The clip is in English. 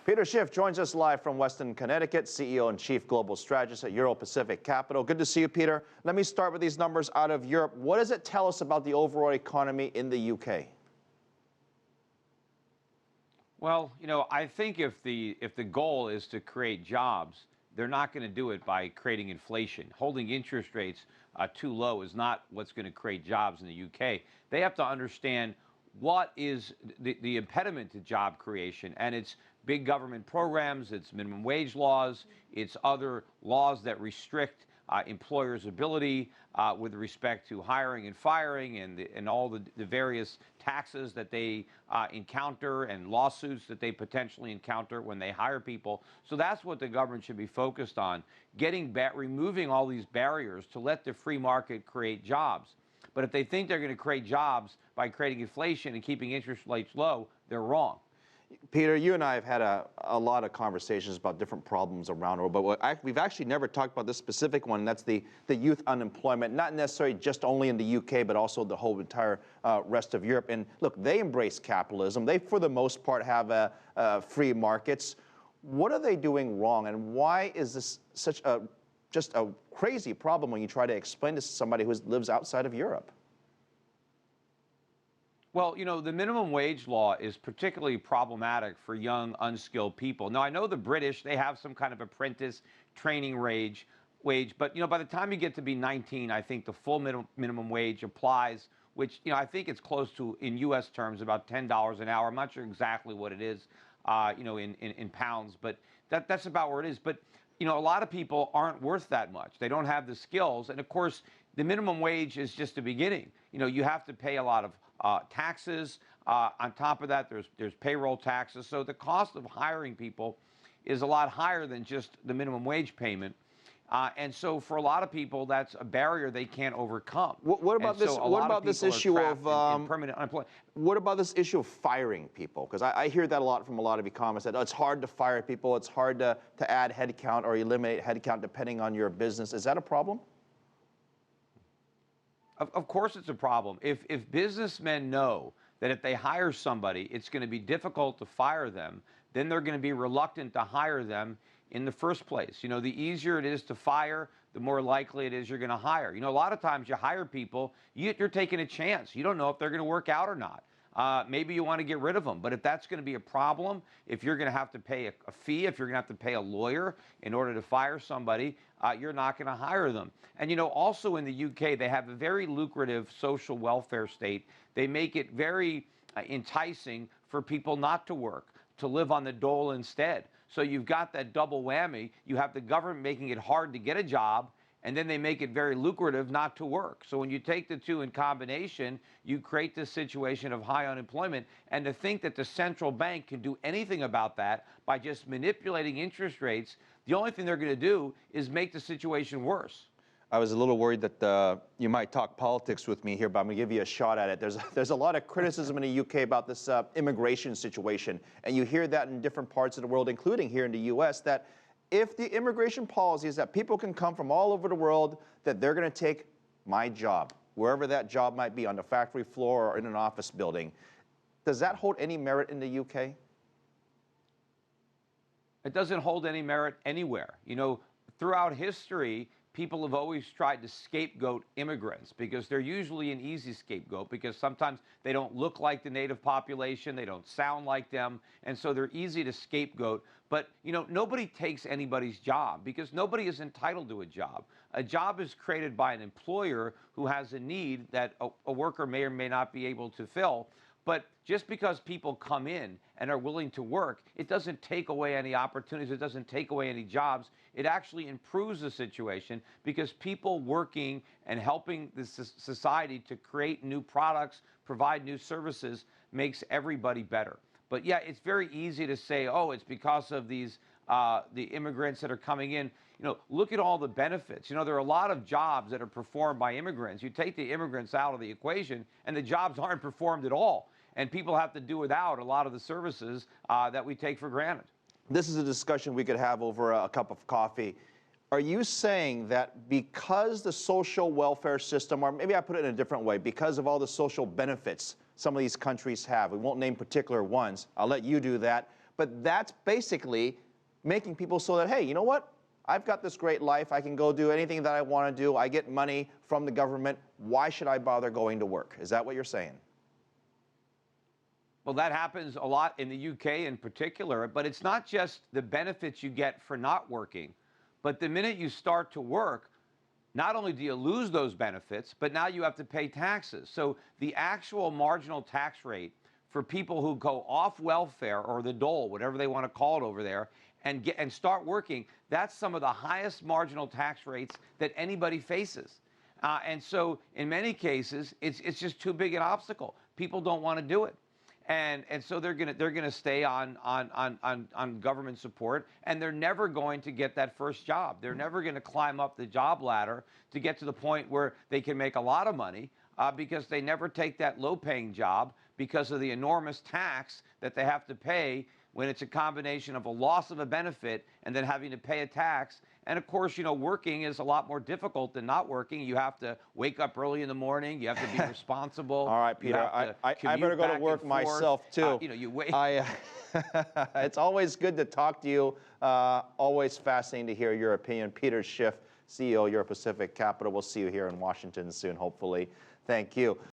Peter Schiff joins us live from Weston, Connecticut, CEO and Chief Global Strategist at Euro Pacific Capital. Good to see you, Peter. Let me start with these numbers out of Europe. What does it tell us about the overall economy in the UK? Well, I think if the goal is to create jobs, they're not going to do it by creating inflation. Holding interest rates too low is not what's going to create jobs in the UK. They have to understand what is the impediment to job creation, and it's big government programs, it's minimum wage laws, it's other laws that restrict employers' ability with respect to hiring and firing and all the various taxes that they encounter and lawsuits that they potentially encounter when they hire people. So that's what the government should be focused on, removing all these barriers to let the free market create jobs. But if they think they're going to create jobs by creating inflation and keeping interest rates low, they're wrong. Peter, you and I have had a lot of conversations about different problems around the world, but we've actually never talked about this specific one, and that's the youth unemployment, not necessarily just only in the UK, but also the whole entire rest of Europe. And look, they embrace capitalism. They, for the most part, have free markets. What are they doing wrong, and why is this such just a crazy problem when you try to explain this to somebody who lives outside of Europe? Well, the minimum wage law is particularly problematic for young, unskilled people. Now, I know the British, they have some kind of apprentice training wage, but, by the time you get to be 19, I think the full minimum wage applies, which, I think it's close to, in U.S. terms, about $10 an hour. I'm not sure exactly what it is, in pounds, but that's about where it is. But, a lot of people aren't worth that much. They don't have the skills. And, of course, the minimum wage is just the beginning. You have to pay a lot of taxes. On top of that, there's payroll taxes. So the cost of hiring people is a lot higher than just the minimum wage payment. And so for a lot of people, that's a barrier they can't overcome. What about this? What about this issue of permanent unemployment? What about this issue of firing people? Because I hear that a lot from a lot of economists, that it's hard to fire people, it's hard to add headcount or eliminate headcount depending on your business. Is that a problem? Of course it's a problem. If businessmen know that if they hire somebody, it's going to be difficult to fire them, then they're going to be reluctant to hire them in the first place. The easier it is to fire, the more likely it is you're going to hire. A lot of times you hire people, you're taking a chance. You don't know if they're going to work out or not. Maybe you want to get rid of them. But if that's going to be a problem, if you're going to have to pay a fee, if you're going to have to pay a lawyer in order to fire somebody, you're not going to hire them. And, also in the UK, they have a very lucrative social welfare state. They make it very enticing for people not to work, to live on the dole instead. So you've got that double whammy. You have the government making it hard to get a job, and then they make it very lucrative not to work. So when you take the two in combination, you create this situation of high unemployment. And to think that the central bank can do anything about that by just manipulating interest rates, the only thing they're going to do is make the situation worse. I was a little worried that you might talk politics with me here, but I'm going to give you a shot at it. There's a lot of criticism in the UK about this immigration situation, and you hear that in different parts of the world, including here in the US, that if the immigration policy is that people can come from all over the world, that they're going to take my job, wherever that job might be, on the factory floor or in an office building. Does that hold any merit in the UK? It doesn't hold any merit anywhere. Throughout history, people have always tried to scapegoat immigrants because they're usually an easy scapegoat, because sometimes they don't look like the native population, they don't sound like them, and so they're easy to scapegoat. But, nobody takes anybody's job because nobody is entitled to a job. A job is created by an employer who has a need that a worker may or may not be able to fill. But just because people come in and are willing to work, it doesn't take away any opportunities. It doesn't take away any jobs. It actually improves the situation, because people working and helping the society to create new products, provide new services, makes everybody better. But yeah, it's very easy to say, oh, it's because of these the immigrants that are coming in. Look at all the benefits. There are a lot of jobs that are performed by immigrants. You take the immigrants out of the equation, and the jobs aren't performed at all. And people have to do without a lot of the services that we take for granted. This is a discussion we could have over a cup of coffee. Are you saying that because the social welfare system, or maybe I put it in a different way, because of all the social benefits some of these countries have, we won't name particular ones, I'll let you do that, But that's basically making people so that, hey, you know what? I've got this great life. I can go do anything that I want to do. I get money from the government. Why should I bother going to work? Is that what you're saying? Well, that happens a lot in the UK in particular, but it's not just the benefits you get for not working, but the minute you start to work, not only do you lose those benefits, but now you have to pay taxes. So the actual marginal tax rate for people who go off welfare or the dole, whatever they want to call it over there, and start working, that's some of the highest marginal tax rates that anybody faces. And so in many cases, it's just too big an obstacle. People don't want to do it. And so they're gonna stay on government support, and they're never going to get that first job. They're never going to climb up the job ladder to get to the point where they can make a lot of money because they never take that low-paying job because of the enormous tax that they have to pay when it's a combination of a loss of a benefit and then having to pay a tax. And of course, you know, working is a lot more difficult than not working. You have to wake up early in the morning. You have to be responsible. All right, Peter, I better go to work myself, too. You know, you wait. It's always good to talk to you. Always fascinating to hear your opinion. Peter Schiff, CEO, Euro Pacific Capital. We'll see you here in Washington soon, hopefully. Thank you.